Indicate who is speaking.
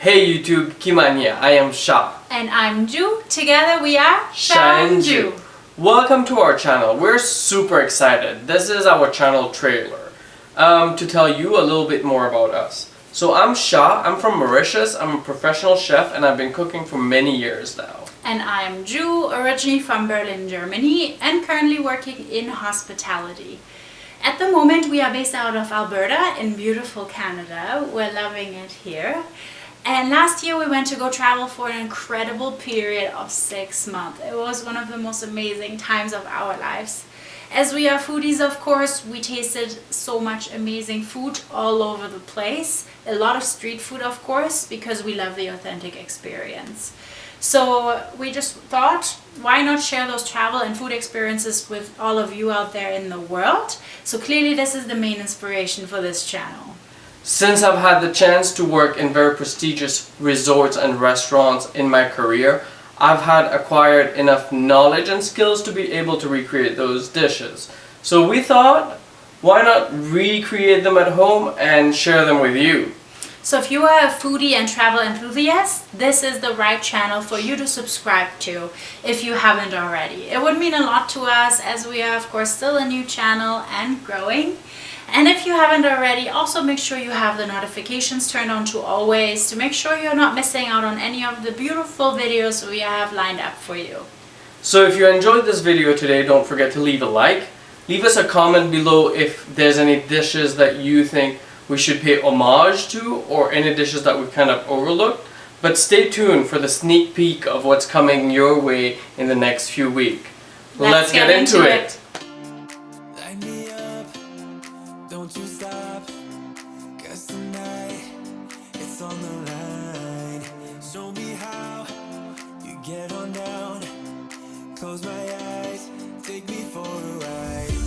Speaker 1: Hey YouTube, Kimania, I am Sha.
Speaker 2: And I'm Ju. Together we are
Speaker 1: Sha and Ju. Welcome to our channel. We're super excited. This is our channel trailer to tell you a little bit more about us. So I'm Sha, I'm from Mauritius, I'm a professional chef and I've been cooking for many years now.
Speaker 2: And I'm Ju, originally from Berlin, Germany, and currently working in hospitality. At the moment we are based out of Alberta in beautiful Canada. We're loving it here. And last year we went to go travel for an incredible period of 6 months. It was one of the most amazing times of our lives. As we are foodies, of course, we tasted so much amazing food all over the place. A lot of street food, of course, because we love the authentic experience. So we just thought, why not share those travel and food experiences with all of you out there in the world? So clearly this is the main inspiration for this channel.
Speaker 1: Since I've had the chance to work in very prestigious resorts and restaurants in my career, I've had acquired enough knowledge and skills to be able to recreate those dishes. So we thought, why not recreate them at home and share them with you?
Speaker 2: So if you are a foodie and travel enthusiast, this is the right channel for you to subscribe to if you haven't already. It would mean a lot to us as we are, of course, still a new channel and growing. And if you haven't already, also make sure you have the notifications turned on to always to make sure you're not missing out on any of the beautiful videos we have lined up for you.
Speaker 1: So if you enjoyed this video today, don't forget to leave a like. Leave us a comment below if there's any dishes that you think we should pay homage to or any dishes that we've kind of overlooked. But stay tuned for the sneak peek of what's coming your way in the next few weeks. Let's get into it.
Speaker 3: Don't you stop, 'cause tonight it's on the line. Show me how you get on down. Close my eyes, take me for a ride.